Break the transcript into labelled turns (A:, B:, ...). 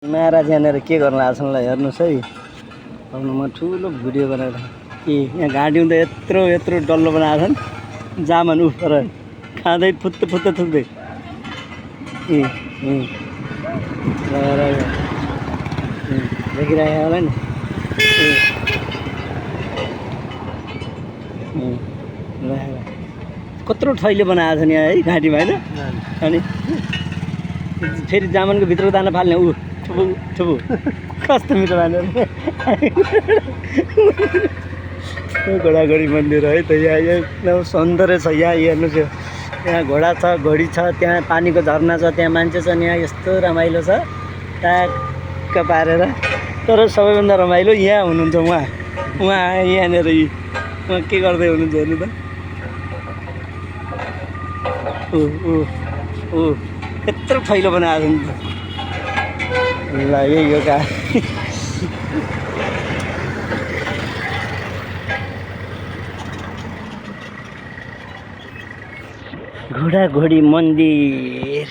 A: महाराज यहाँनिर के गर्न आएको छ हेर्नुहोस् है। अब म ठुलो भिडियो बनाएर यहाँ घाँटी हुँदा यत्रो यत्रो डल्लो बनाएको छन् जामन उफर खाँदै फुत्त फुत्त थुक्दै देखिरहेको होला नि कत्रो ठैले बनाएको छ नि है घाँटीमा होइन। अनि फेरि जामनको भित्र दाना फाल्ने ऊ ठुबु ठुबु कस्तो मिठो मानेर घोडाघोडी मन्दिर है त। यहाँ एकदम सौन्दर्य छ। यहाँ हेर्नुहोस् यहाँ घोडा छ, घोडी छ, त्यहाँ पानीको झरना छ, त्यहाँ मान्छे छन्। यहाँ यस्तो रमाइलो छ ट्याक्क पारेर। तर सबैभन्दा रमाइलो यहाँ हुनुहुन्छ उहाँ यहाँनिर उहाँ के गर्दै हुनुहुन्छ हेर्नु त। यत्रो ठैलो बनाएको छ नि त। ल यही हो का घोडाघोडी मन्दिर।